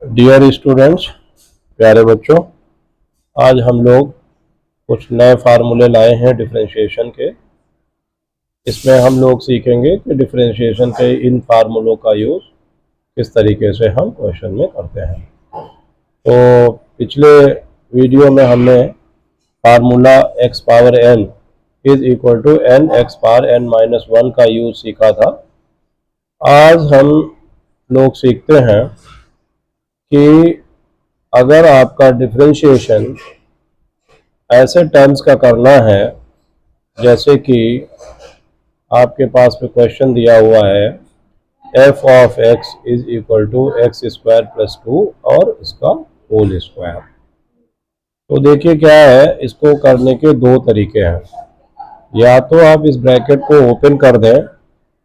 Dear students, प्यारे बच्चों, आज हम लोग कुछ नए फार्मूले लाए हैं डिफरेंशिएशन के। इसमें हम लोग सीखेंगे कि डिफरेंशिएशन के इन फार्मूलों का यूज़ किस तरीके से हम क्वेश्चन में करते हैं। तो पिछले वीडियो में हमने formula x power n is equal to n x power n minus 1 का यूज़ सीखा था। आज हम लोग सीखते हैं कि अगर आपका डिफरेंशिएशन ऐसे टर्म्स का करना है, जैसे कि आपके पास में क्वेश्चन दिया हुआ है f of x is equal to X square plus 2 और इसका होल स्क्वायर। तो देखिए क्या है, इसको करने के दो तरीके हैं। या तो आप इस ब्रैकेट को ओपन कर दें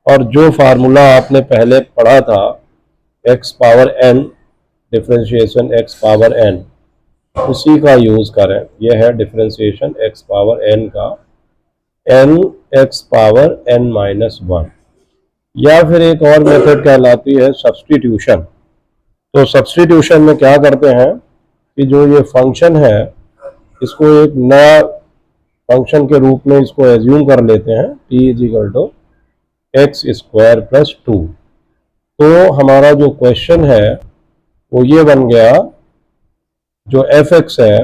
और जो फार्मूला आपने पहले पढ़ा था x power n, differentiation x power n, उसी का यूज़ करें। यह है डिफरेंशिएशन x पावर n का n x power n minus 1। या फिर एक और मेथड कहलाती है सब्स्टिट्यूशन। तो सब्स्टिट्यूशन में क्या करते हैं कि जो ये फंक्शन है इसको एक नया फंक्शन के रूप में इसको एज्यूम कर लेते हैं, t is equal to X square plus 2। तो हमारा जो क्वेश्चन है वो ये बन गया, जो एफ एक्स है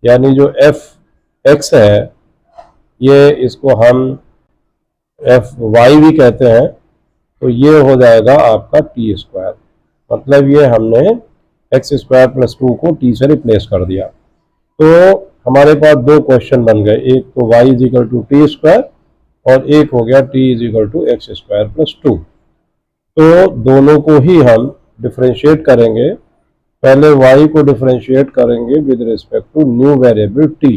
यानी जो एफ एक्स है, ये इसको हम एफ वाई भी कहते हैं। तो ये हो जाएगा आपका टी स्क्वायर, मतलब ये हमने एक्स स्क्वायर प्लस 2 को टी से रिप्लेस कर दिया। तो हमारे पास दो क्वेश्चन बन गए, एक तो Y is equal to T square और एक हो गया T is equal to X square plus 2। तो दोनों को ही हम डिफ्रेंशिएट करेंगे। पहले y को डिफरेंशिएट करेंगे with respect to new variable t।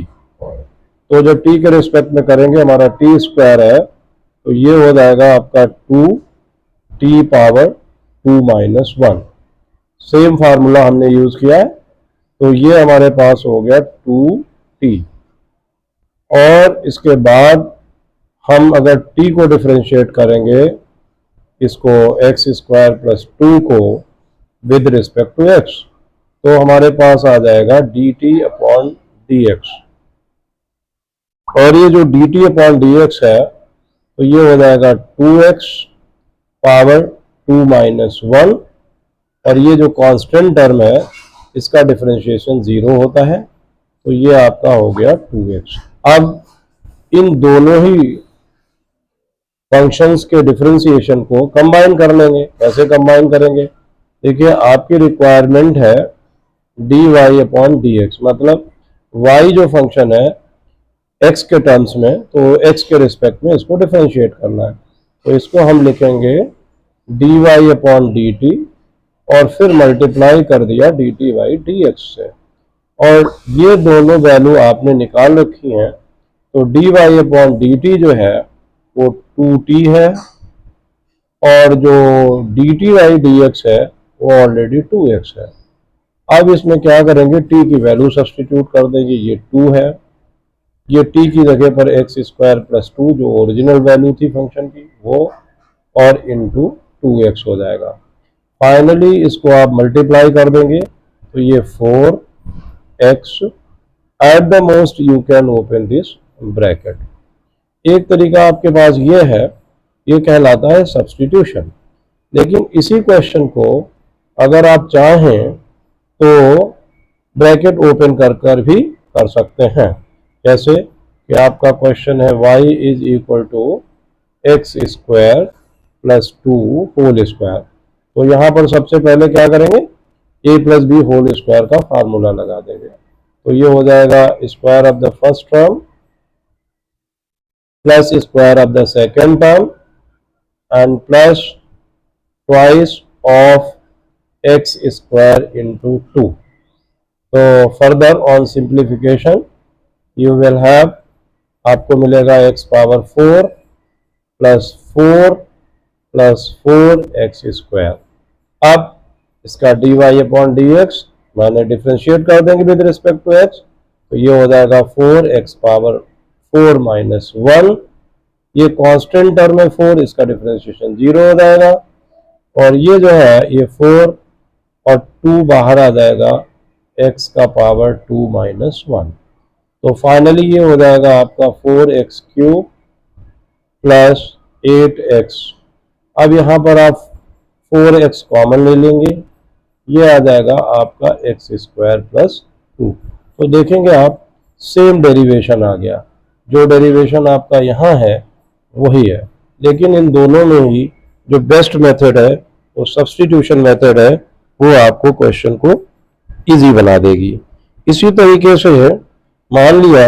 तो जब t के रिस्पेक्ट में करेंगे, हमारा टी स्क्वायर है तो ये हो जाएगा आपका 2t power 2 minus 1। Same formula हमने यूज किया है, तो ये हमारे पास हो गया 2t। और इसके बाद हम अगर t को डिफरेंशिएट करेंगे, इसको एक्स स्क्वायर प्लस 2 को विद रिस्पेक्ट टू x, तो हमारे पास आ जाएगा dt अपॉन dx। और ये जो dt अपॉन dx है तो ये हो जाएगा 2x पावर 2 माइनस 1। और ये जो कांस्टेंट टर्म है इसका डिफरेंशिएशन 0 होता है, तो ये आपका हो गया 2x। अब इन दोनों ही फंक्शंस के डिफरेंशिएशन को कंबाइन कर लेंगे। कैसे कंबाइन करेंगे? देखिए, आपकी रिक्वायरमेंट है dy अपॉन dx, मतलब y जो फंक्शन है x के टर्म्स में, तो x के रिस्पेक्ट में इसको डिफरेंशिएट करना है। तो इसको हम लिखेंगे dy अपॉन dt और फिर मल्टीप्लाई कर दिया dt बाई dx से। और ये दोनों वैल्यू आपने निकाल रखी हैं, तो dy अपॉन dt जो है वो 2t है और जो dt बाई dx है वो ऑलरेडी 2x है। अब इसमें क्या करेंगे, t की वैल्यू सब्स्टिट्यूट कर देंगे। ये 2 है, ये t की जगह पर एक्स स्क्वायर प्लस 2 जो ओरिजिनल वैल्यू थी फंक्शन की वो, और इंटू 2x हो जाएगा। फाइनली इसको आप मल्टीप्लाई कर देंगे तो ये 4x। At the most you can open this bracket. एक तरीका आपके पास ये है, ये कहलाता है सब्स्टिट्यूशन। लेकिन इसी क्वेश्चन को अगर आप चाहें तो ब्रैकेट ओपन कर कर भी कर सकते हैं। जैसे कि आपका क्वेश्चन है y is equal to X square plus 2 whole square. तो यहाँ पर सबसे पहले क्या करेंगे, a plus B whole square का फार्मूला लगा देंगे। तो ये हो जाएगा square of the first term plus square of the second term and plus twice of X square into 2। तो further on simplification you will have, आपको मिलेगा x power 4 plus 4 plus 4x square. अब इसका dy अपॉन dx माने differentiate कर देंगे with respect to x, तो ये हो जाएगा 4x पावर 4 माइनस 1। ये कांस्टेंट टर्म है 4, इसका डिफ्रेंशिएशन 0 हो जाएगा। और ये जो है ये 4 और 2 बाहर आ जाएगा, x का पावर 2 माइनस 1। तो फाइनली ये हो जाएगा आपका 4x क्यूब प्लस 8x। अब यहाँ पर आप 4x कॉमन ले लेंगे, ये आ जाएगा आपका x स्क्वायर प्लस 2। तो देखेंगे आप सेम डेरिवेशन आ गया, जो डेरिवेशन आपका यहाँ है वही है, लेकिन इन दोनों में ही जो बेस्ट मेथड है वो सब्स्टिट्यूशन मेथड है, वो आपको क्वेश्चन को इजी बना देगी। इसी तरीके से मान लिया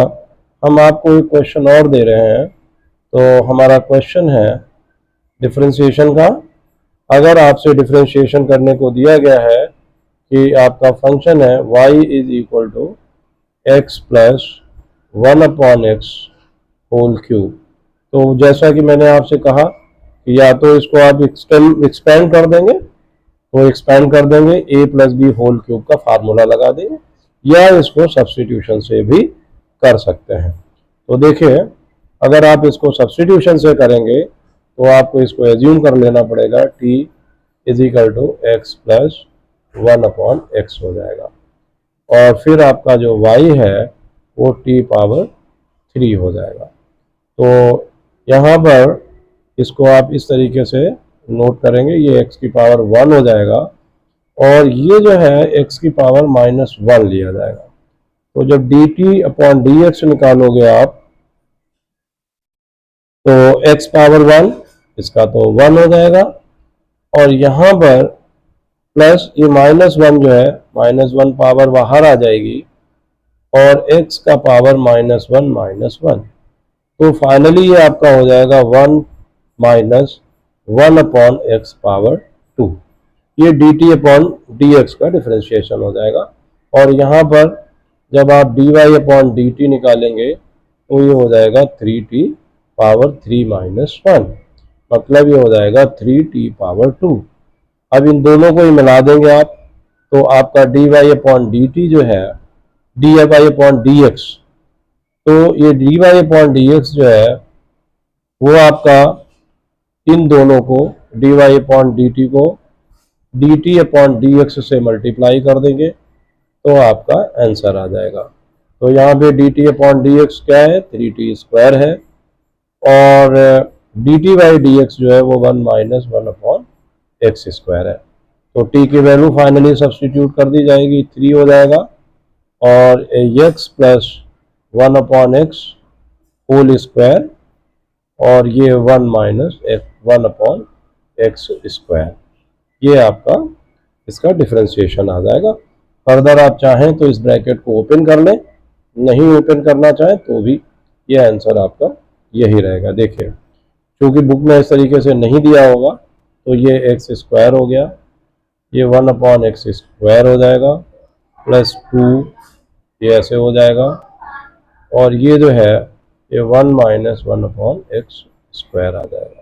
हम आपको एक क्वेश्चन और दे रहे हैं, तो हमारा क्वेश्चन है डिफरेंशिएशन का। अगर आपसे डिफरेंशिएशन करने को दिया गया है कि आपका फंक्शन है y is equal to X plus 1/x whole cube, तो जैसा कि मैंने आपसे कहा कि या तो इसको आप एक्सपेंड कर देंगे, तो एक्सपेंड कर देंगे a plus B whole cube का फार्मूला लगा देंगे, या इसको सब्स्टिट्यूशन से भी कर सकते हैं। तो देखिए, अगर आप इसको सब्स्टिट्यूशन से करेंगे तो आपको इसको एज्यूम कर लेना पड़ेगा t is equal to X plus 1/x हो जाएगा, और फिर आपका जो y है वो t पावर 3 हो जाएगा। तो यहाँ पर इसको आप इस तरीके से नोट करेंगे, ये x की पावर 1 हो जाएगा, और ये जो है x की पावर -1 लिया जाएगा। तो जब dt अपॉन dx निकालोगे आप, तो x पावर 1 इसका तो 1 हो जाएगा, और यहाँ पर प्लस ये -1 जो है -1 पावर बाहर आ जाएगी, और x का पावर -1, तो फाइनली ये आपका हो जाएगा 1 माइनस 1/x पावर 2। ये dt अपॉन dx का डिफरेंशिएशन हो जाएगा, और यहाँ पर जब आप dy अपॉन dt निकालेंगे तो ये हो जाएगा 3t पावर 3 माइनस 1, मतलब ये हो जाएगा 3t पावर 2। अब इन दोनों को ही मिला देंगे आप, तो आपका dy अपॉन dt जो है dy अपॉन dx, तो ये dy अपॉन dx जो है वो आपका इन दोनों को dy अपॉन dt को dt अपॉन dx से मल्टीप्लाई कर देंगे, तो आपका आंसर आ जाएगा। तो यहाँ पे dt अपॉन dx क्या है, 3t स्क्वायर है, और dt बाई dx जो है वो 1 माइनस 1/x स्क्वायर है। तो t की वैल्यू फाइनली सब्सटीट्यूट कर दी जाएगी, 3 हो जाएगा, और x plus 1/x whole square, और ये 1 माइनस 1/x स्क्वायर, ये आपका इसका डिफरेंशिएशन आ जाएगा। फर्दर आप चाहें तो इस ब्रैकेट को ओपन कर लें, नहीं ओपन करना चाहें तो भी ये आंसर आपका यही रहेगा। देखिए, क्योंकि बुक में इस तरीके से नहीं दिया होगा, तो ये एक्स स्क्वायर हो गया, ये 1/x स्क्वायर हो जाएगा, प्लस 2 ये ऐसे हो जाएगा, और ये जो है ये 1 माइनस 1/x स्क्वायर आ जाएगा।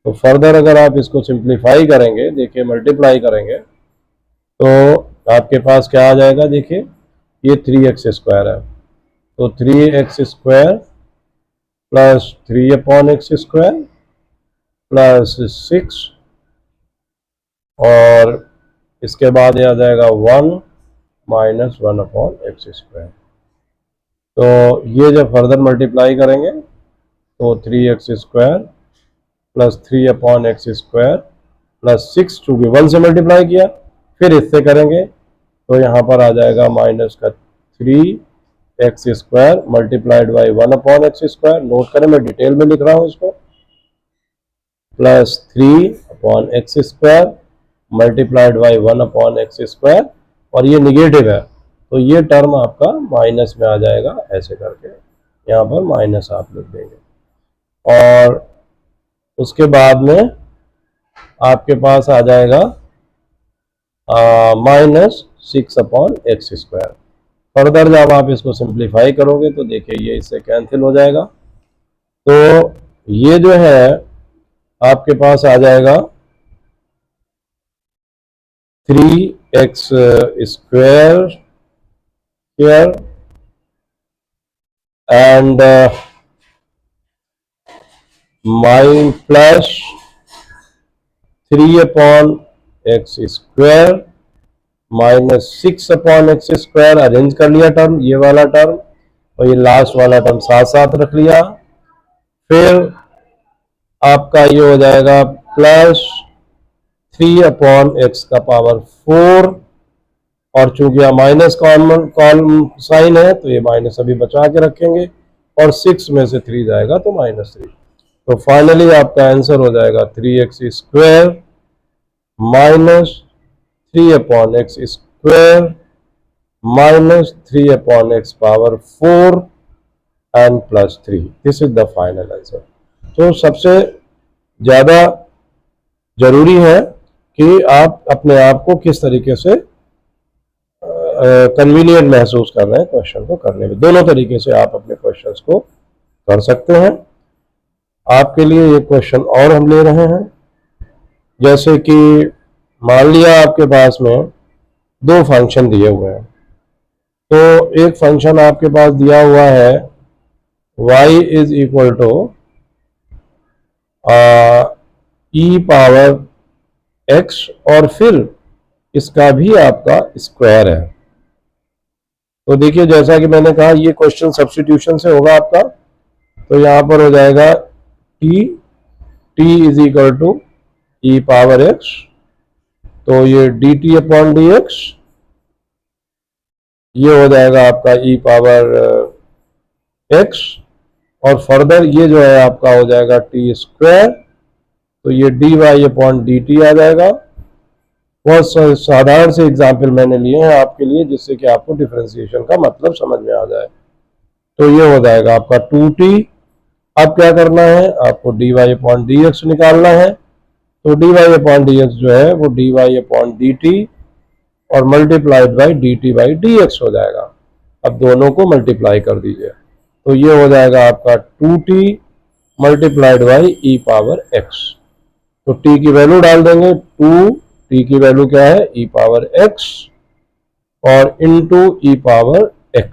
तो फर्दर अगर आप इसको सिंप्लीफाई करेंगे, देखिए मल्टीप्लाई करेंगे, तो आपके पास क्या आ जाएगा, देखिए ये 3x स्क्वायर है, तो 3x square plus 3/x square plus 6, और इसके बाद ये आ जाएगा 1 माइनस 1/x स्क्वायर। तो ये जब फर्दर मल्टीप्लाई करेंगे तो 3x square plus 3/x square plus 6, चूंकि 1 से मल्टीप्लाई किया, फिर इससे करेंगे तो यहाँ पर आ जाएगा माइनस का 3x square multiplied by 1/x square, note करें मैं डिटेल में लिख रहा हूँ इसको, plus 3/x square multiplied by 1/x square, और ये निगेटिव है तो ये टर्म आपका माइनस में आ जाएगा, ऐसे करके यहाँ पर माइनस आप लिख देंगे, और उसके बाद में आपके पास आ जाएगा -6/x स्क्वायर। फर्दर जब आप इसको सिंप्लीफाई करोगे तो देखिए ये इससे कैंसिल हो जाएगा, तो ये जो है आपके पास आ जाएगा 3x square here and my plus 3/x square -6/x² arrange कर लिया टर्म, ये वाला टर्म और ये लास्ट वाला टर्म साथ साथ रख लिया। फिर आपका ये हो जाएगा +3/x⁴, और चूंकि यहाँ माइनस कॉमन साइन है तो ये माइनस अभी बचा के रखेंगे, और 6 में से 3 जाएगा तो -3। तो फाइनली आपका आंसर हो जाएगा 3x² -3/x² -3/x⁴ and +3। This is the final answer. तो सबसे ज्यादा जरूरी है कि आप अपने आप को किस तरीके से कन्वीनियंट महसूस कर रहे हैं क्वेश्चन को करने में। दोनों तरीके से आप अपने क्वेश्चंस को कर सकते हैं। आपके लिए ये क्वेश्चन और हम ले रहे हैं, जैसे कि मान लिया आपके पास में दो फंक्शन दिए हुए हैं। तो एक फंक्शन आपके पास दिया हुआ है y is equal to e⁻x, और फिर इसका भी आपका स्क्वायर है। तो देखिए, जैसा कि मैंने कहा, ये क्वेश्चन सब्स्टिट्यूशन से होगा आपका। तो यहां पर हो जाएगा t is equal to e⁻x, तो ये dt/dx, ये हो जाएगा आपका e⁻x, और फर्दर ये जो है आपका हो जाएगा t², तो ये dy/dt आ जाएगा। बहुत साधारण से एग्जाम्पल मैंने लिए हैं आपके लिए, जिससे कि आपको डिफरेंशिएशन का मतलब समझ में आ जाए। तो ये हो जाएगा आपका 2t। अब क्या करना है, आपको dy/dx निकालना है। तो dy/dx जो है वो dy/dt और मल्टीप्लाइड बाई dt/dx हो जाएगा। अब दोनों को मल्टीप्लाई कर दीजिए, तो ये हो जाएगा आपका 2t मल्टीप्लाइड बाई e⁻x। तो t की वैल्यू डाल देंगे, 2t की वैल्यू क्या है e⁻x, और इनटू e⁻x।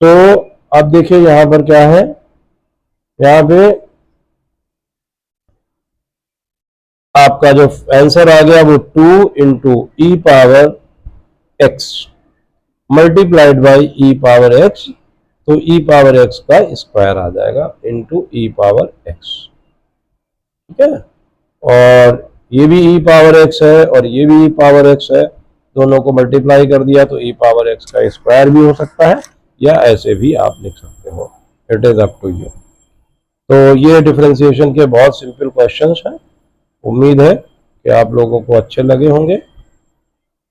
तो अब देखिए यहां पर क्या है, यहां पे आपका जो आंसर आ गया वो 2 into e⁻x multiplied by e⁻x, तो e⁻x का स्क्वायर आ जाएगा इंटू e⁻x। ठीक है, और ये भी e⁻x है और ये भी e⁻x है, दोनों को मल्टीप्लाई कर दिया तो e⁻x का स्क्वायर भी हो सकता है, या ऐसे भी आप लिख सकते हो। It is up to you. तो ये डिफरेंशिएशन के बहुत सिंपल क्वेश्चंस हैं। उम्मीद है कि आप लोगों को अच्छे लगे होंगे।